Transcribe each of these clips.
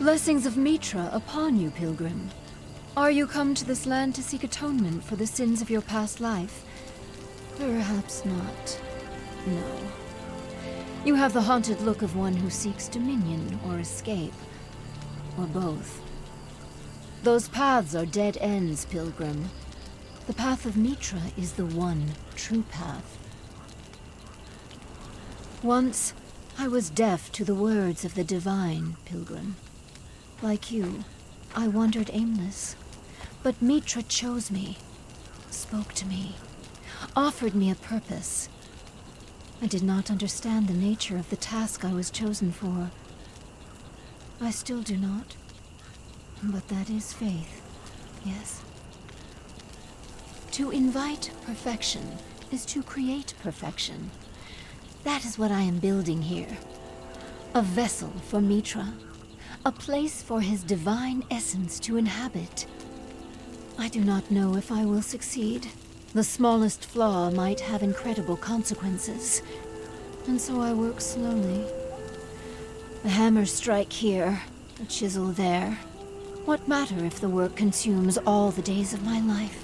Blessings of Mitra upon you, pilgrim. Are you come to this land to seek atonement for the sins of your past life? Perhaps not. No. You have the haunted look of one who seeks dominion or escape. Or both. Those paths are dead ends, pilgrim. The path of Mitra is the one true path. Once, I was deaf to the words of the divine, pilgrim. Like you, I wandered aimless. But Mitra chose me, spoke to me, offered me a purpose. I did not understand the nature of the task I was chosen for. I still do not. But that is faith, yes. To invite perfection is to create perfection. That is what I am building here. A vessel for Mitra. A place for his divine essence to inhabit. I do not know if I will succeed. The smallest flaw might have incredible consequences. And so I work slowly. A hammer strike here, a chisel there. What matter if the work consumes all the days of my life?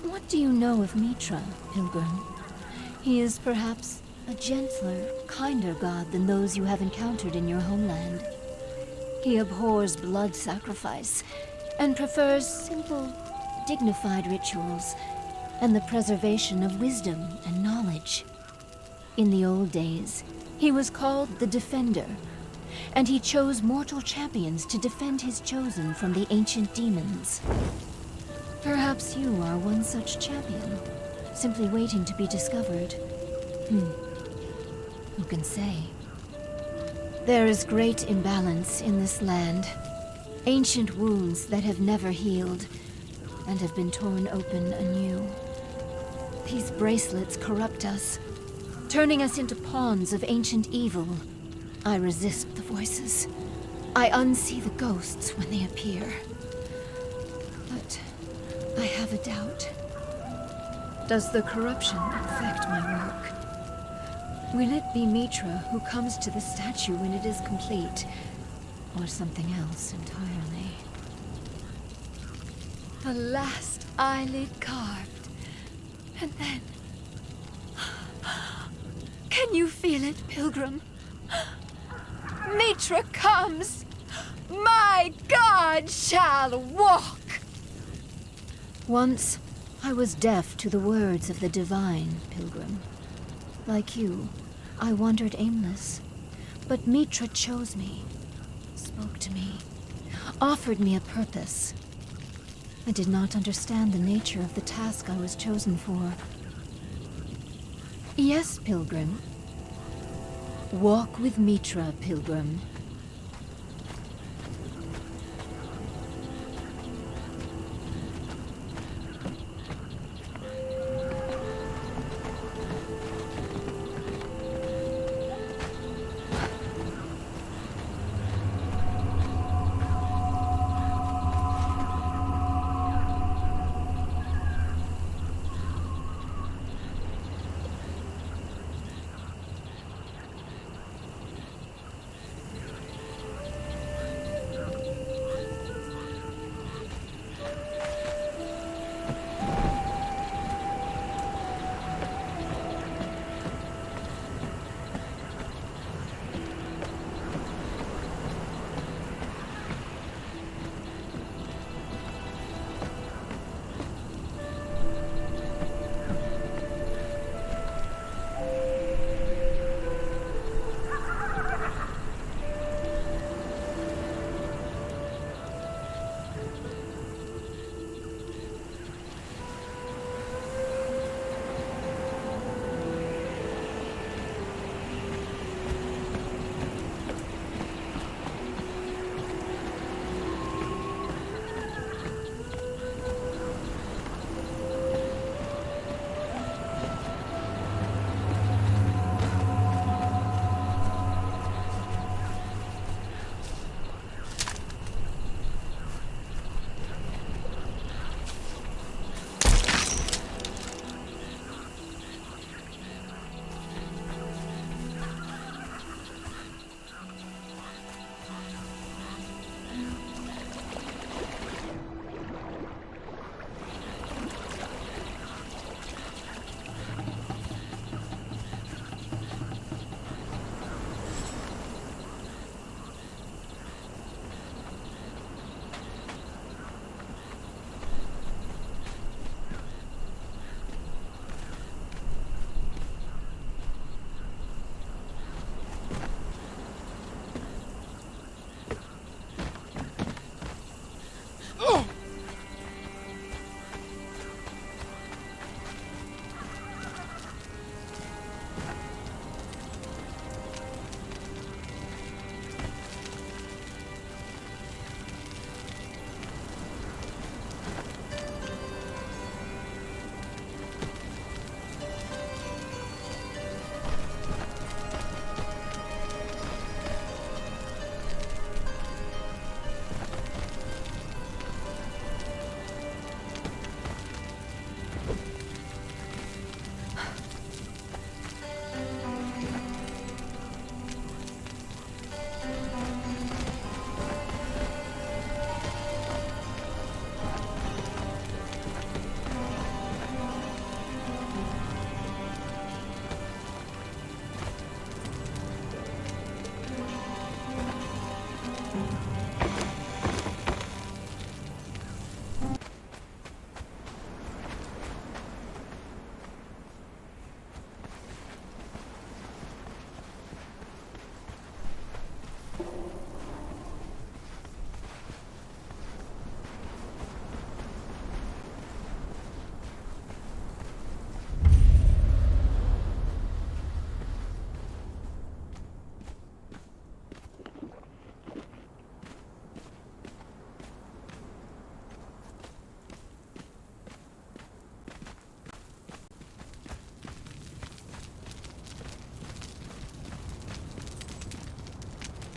What do you know of Mitra, pilgrim? He is perhaps a gentler, kinder god than those you have encountered in your homeland. He abhors blood sacrifice, and prefers simple, dignified rituals, and the preservation of wisdom and knowledge. In the old days, he was called the Defender, and he chose mortal champions to defend his chosen from the ancient demons. Perhaps you are one such champion, simply waiting to be discovered. Who can say? There is great imbalance in this land. Ancient wounds that have never healed, and have been torn open anew. These bracelets corrupt us, turning us into pawns of ancient evil. I resist the voices. I unsee the ghosts when they appear. But I have a doubt. Does the corruption affect my work? Will it be Mitra who comes to the statue when it is complete, or something else entirely? The last eyelid carved, and then... Can you feel it, pilgrim? Mitra comes! My god shall walk! Once, I was deaf to the words of the divine, pilgrim. Like you, I wandered aimless. But Mitra chose me, spoke to me, offered me a purpose. I did not understand the nature of the task I was chosen for. Yes, pilgrim. Walk with Mitra, pilgrim.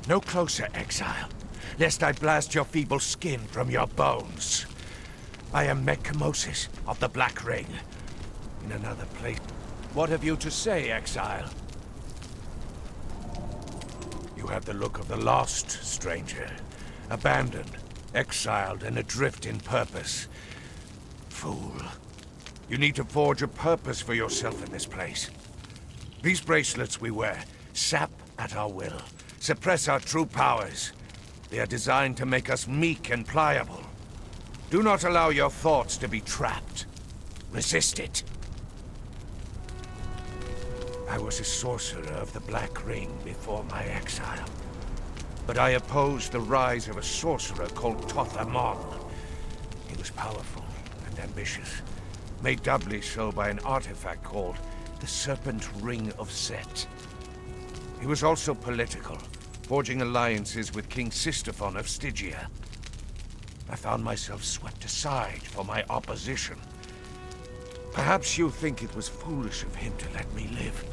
No closer, exile, lest I blast your feeble skin from your bones. I am Mek-kamoses of the Black Ring. In another place. What have you to say, exile? You have the look of the lost, stranger. Abandoned, exiled, and adrift in purpose. Fool. You need to forge a purpose for yourself in this place. These bracelets we wear sap at our will, suppress our true powers. They are designed to make us meek and pliable. Do not allow your thoughts to be trapped. Resist it. I was a sorcerer of the Black Ring before my exile. But I opposed the rise of a sorcerer called Amon. He was powerful and ambitious, made doubly so by an artifact called the Serpent Ring of Set. He was also political, forging alliances with King Sistophon of Stygia. I found myself swept aside for my opposition. Perhaps you think it was foolish of him to let me live.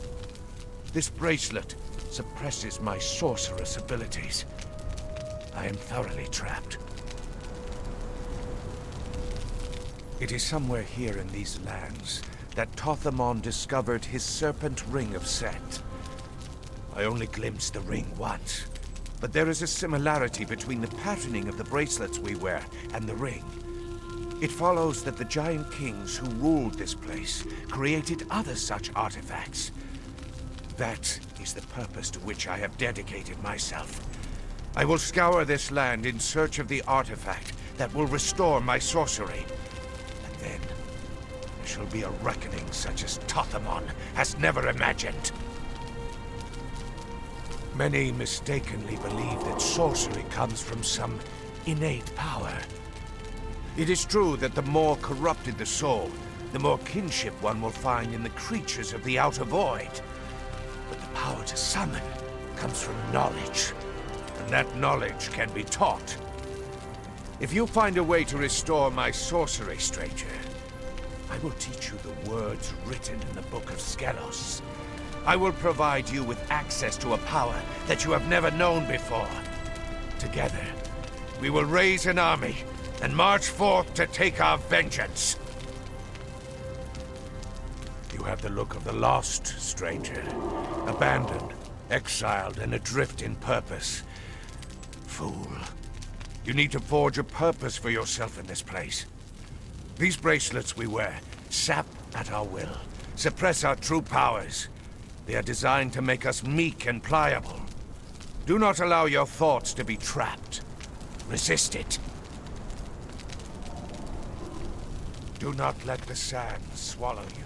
This bracelet suppresses my sorceress abilities. I am thoroughly trapped. It is somewhere here in these lands that Amon discovered his Serpent Ring of Set. I only glimpsed the ring once, but there is a similarity between the patterning of the bracelets we wear and the ring. It follows that the giant kings who ruled this place created other such artifacts. That is the purpose to which I have dedicated myself. I will scour this land in search of the artifact that will restore my sorcery. And then, there shall be a reckoning such as Amon has never imagined. Many mistakenly believe that sorcery comes from some innate power. It is true that the more corrupted the soul, the more kinship one will find in the creatures of the outer void. But the power to summon comes from knowledge, and that knowledge can be taught. If you find a way to restore my sorcery, stranger, I will teach you the words written in the Book of Skelos. I will provide you with access to a power that you have never known before. Together, we will raise an army and march forth to take our vengeance. You have the look of the lost, stranger. Abandoned, exiled, and adrift in purpose. Fool. You need to forge a purpose for yourself in this place. These bracelets we wear sap at our will, suppress our true powers. They are designed to make us meek and pliable. Do not allow your thoughts to be trapped. Resist it. Do not let the sand swallow you.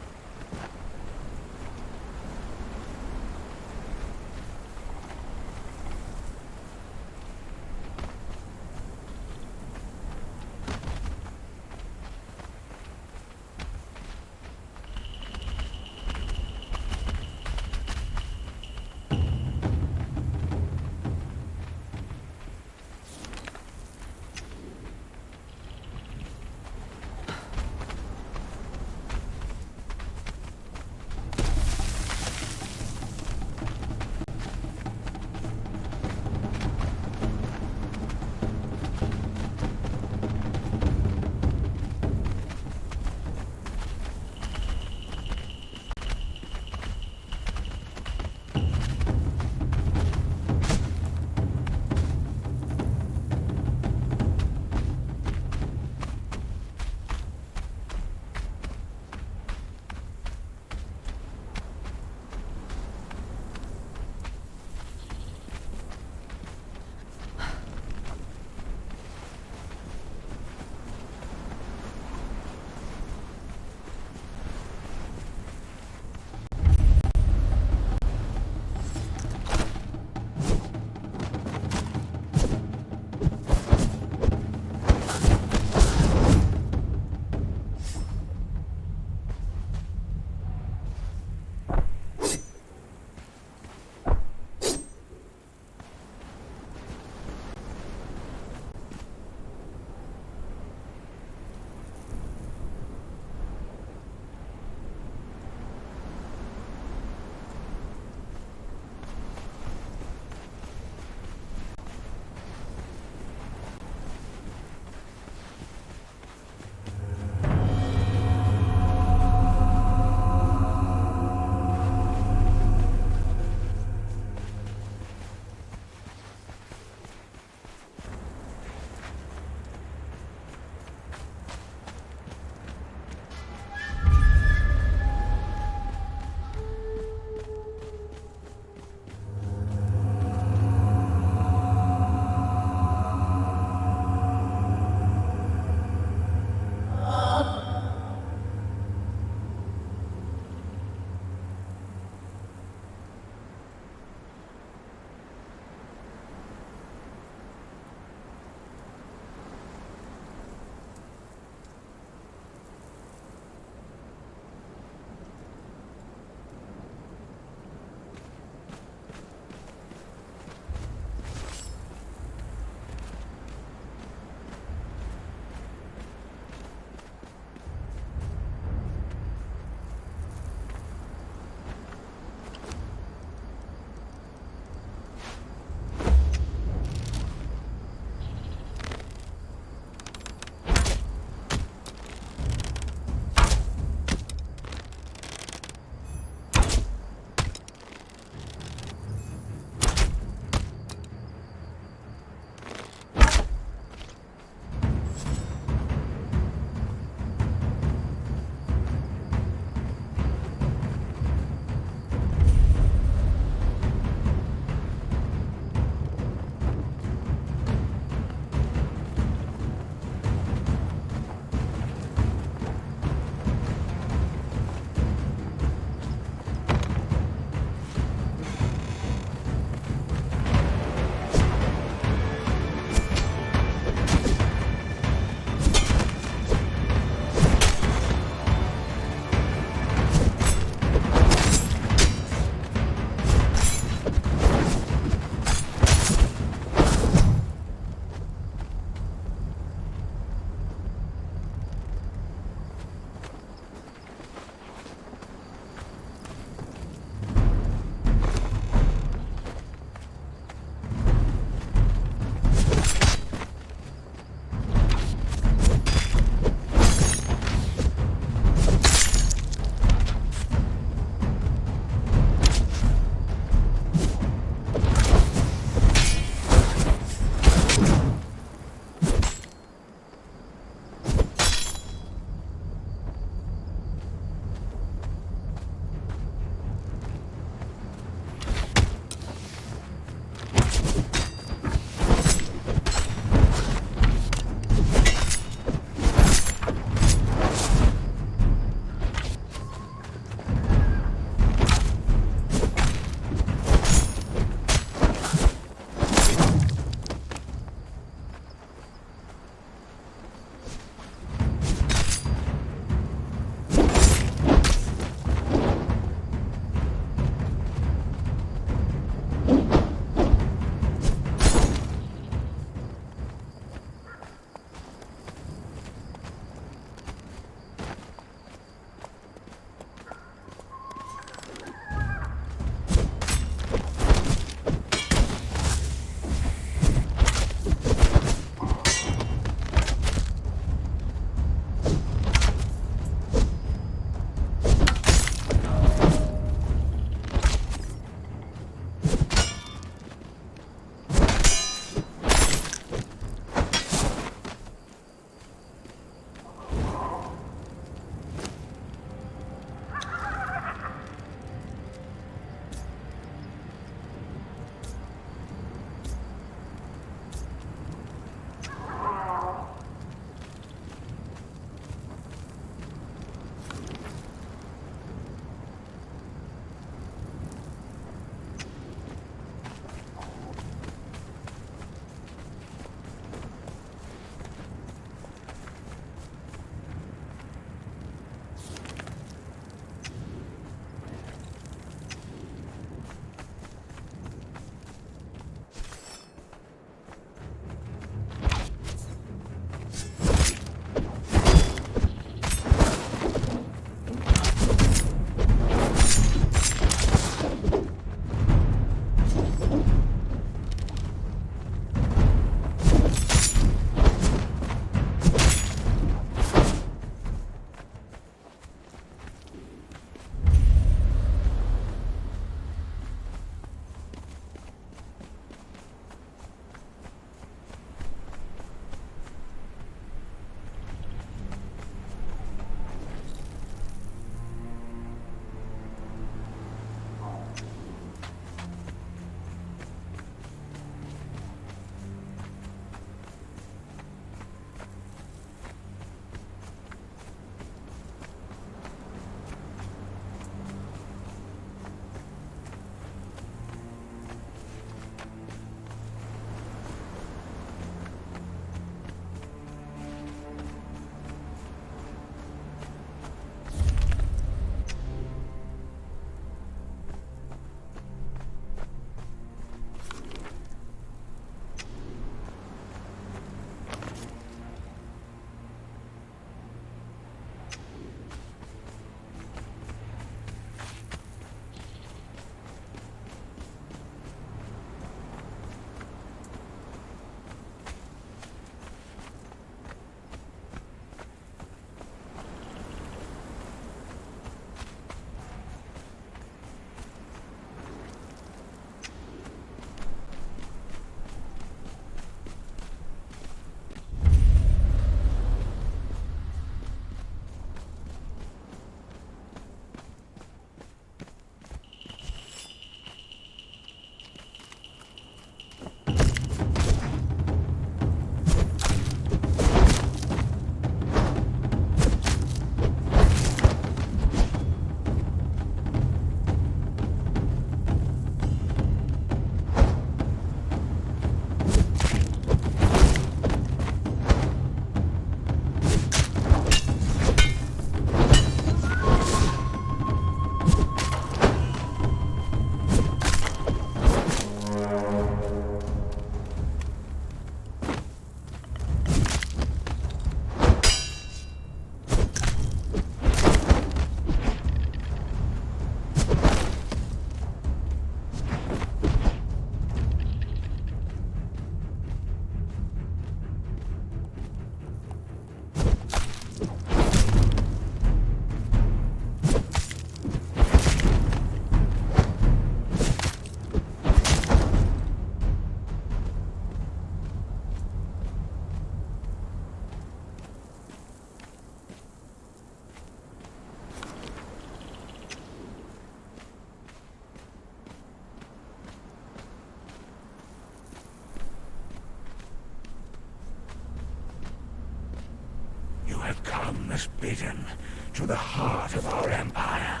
as bidden to the heart of our empire.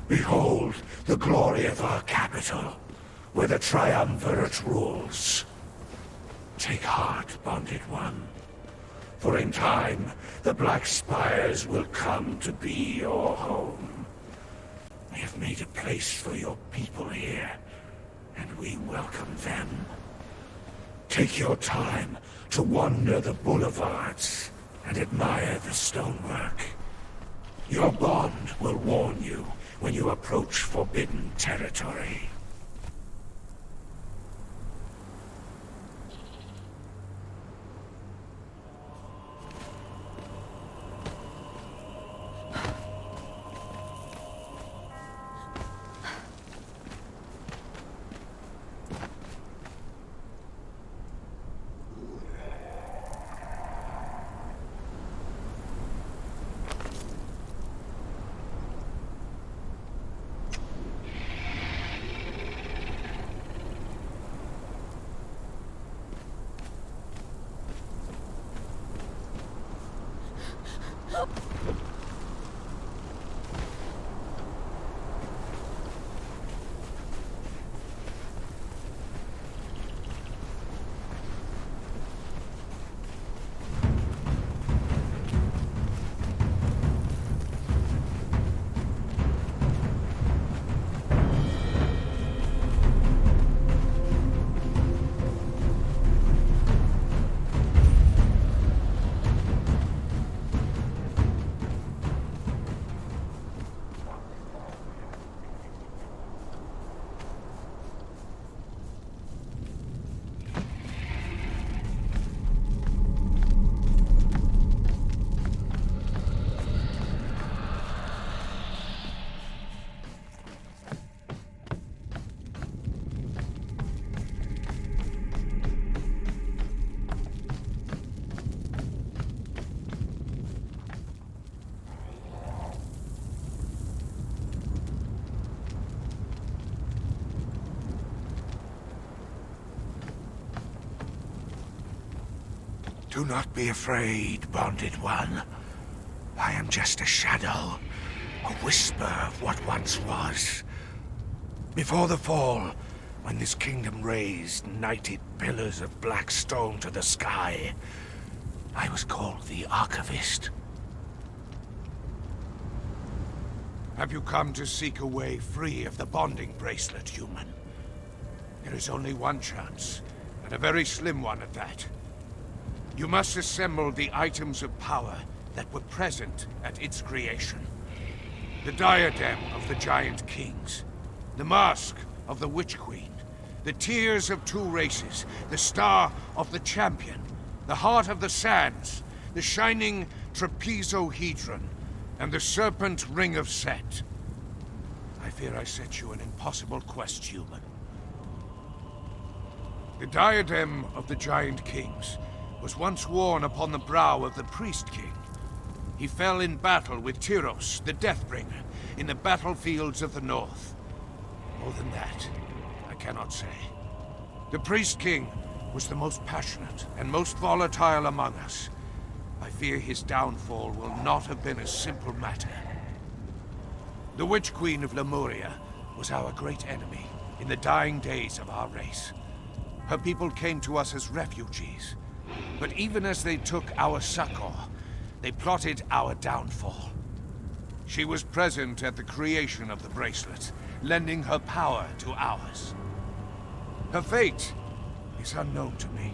Behold the glory of our capital, where the triumvirate rules. Take heart, bonded one, for in time the Black Spires will come to be your home. We have made a place for your people here, and we welcome them. Take your time to wander the boulevards and admire the stonework. Your bond will warn you when you approach forbidden territory. Do not be afraid, bonded one. I am just a shadow, a whisper of what once was. Before the fall, when this kingdom raised knighted pillars of black stone to the sky, I was called the Archivist. Have you come to seek a way free of the bonding bracelet, human? There is only one chance, and a very slim one at that. You must assemble the items of power that were present at its creation. The diadem of the Giant Kings, the mask of the Witch Queen, the tears of two races, the star of the champion, the heart of the sands, the shining trapezohedron, and the serpent ring of Set. I fear I set you an impossible quest, human. The diadem of the Giant Kings was once worn upon the brow of the Priest King. He fell in battle with Tyros, the Deathbringer, in the battlefields of the north. More than that, I cannot say. The Priest King was the most passionate and most volatile among us. I fear his downfall will not have been a simple matter. The Witch Queen of Lemuria was our great enemy in the dying days of our race. Her people came to us as refugees. But even as they took our succor, they plotted our downfall. She was present at the creation of the bracelet, lending her power to ours. Her fate is unknown to me,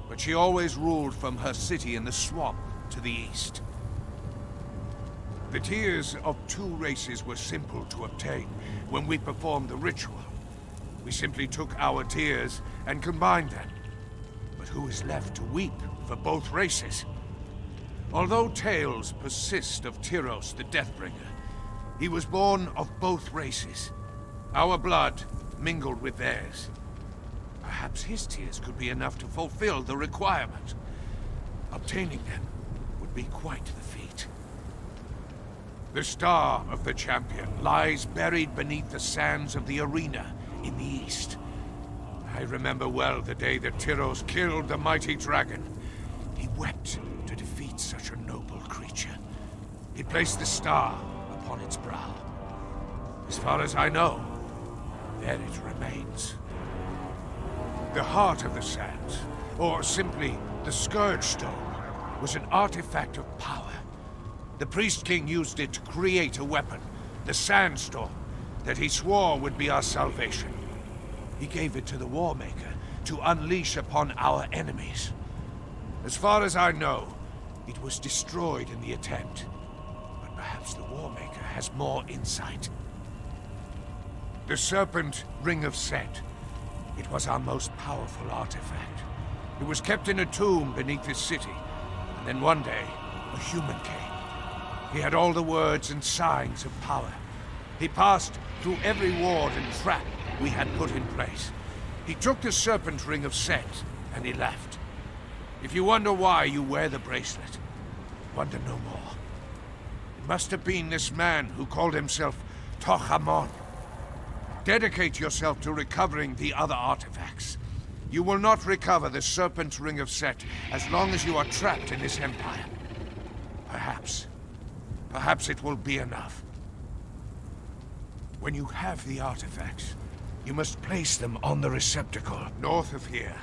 but she always ruled from her city in the swamp to the east. The tears of two races were simple to obtain when we performed the ritual. We simply took our tears and combined them. But who is left to weep for both races? Although tales persist of Tyros the Deathbringer, he was born of both races. Our blood mingled with theirs. Perhaps his tears could be enough to fulfill the requirement. Obtaining them would be quite the feat. The star of the champion lies buried beneath the sands of the arena in the east. I remember well the day that Tyros killed the mighty dragon. He wept to defeat such a noble creature. He placed the star upon its brow. As far as I know, there it remains. The heart of the sands, or simply the Scourge Stone, was an artifact of power. The Priest King used it to create a weapon, the sandstorm, that he swore would be our salvation. He gave it to the Warmaker to unleash upon our enemies. As far as I know, it was destroyed in the attempt. But perhaps the Warmaker has more insight. The Serpent Ring of Set. It was our most powerful artifact. It was kept in a tomb beneath this city. And then one day, a human came. He had all the words and signs of power. He passed through every ward and trap we had put in place. He took the Serpent Ring of Set, and he left. If you wonder why you wear the bracelet, wonder no more. It must have been this man who called himself Tohamon. Dedicate yourself to recovering the other artifacts. You will not recover the Serpent Ring of Set as long as you are trapped in this empire. Perhaps it will be enough. When you have the artifacts, you must place them on the receptacle north of here.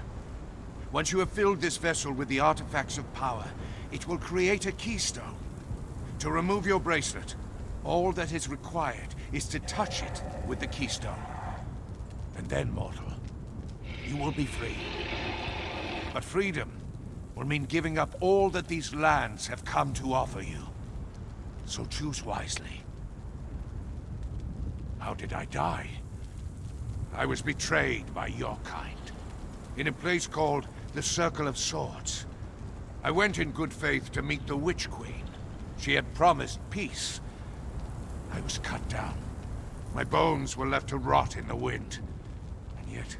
Once you have filled this vessel with the artifacts of power, it will create a keystone. To remove your bracelet, all that is required is to touch it with the keystone. And then, mortal, you will be free. But freedom will mean giving up all that these lands have come to offer you. So choose wisely. How did I die? I was betrayed by your kind. In a place called the Circle of Swords. I went in good faith to meet the Witch Queen. She had promised peace. I was cut down. My bones were left to rot in the wind. And yet,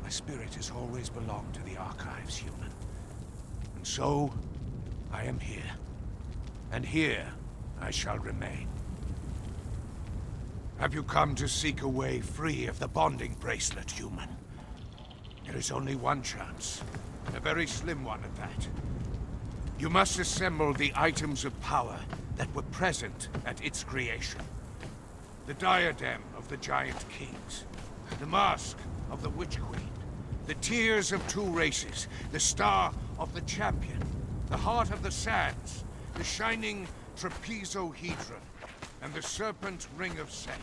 my spirit has always belonged to the Archives, human. And so, I am here. And here, I shall remain. Have you come to seek a way free of the bonding bracelet, human? There is only one chance, a very slim one at that. You must assemble the items of power that were present at its creation. The diadem of the Giant Kings, the mask of the Witch Queen, the tears of two races, the star of the champion, the heart of the sands, the shining trapezohedron, and the Serpent Ring of Set.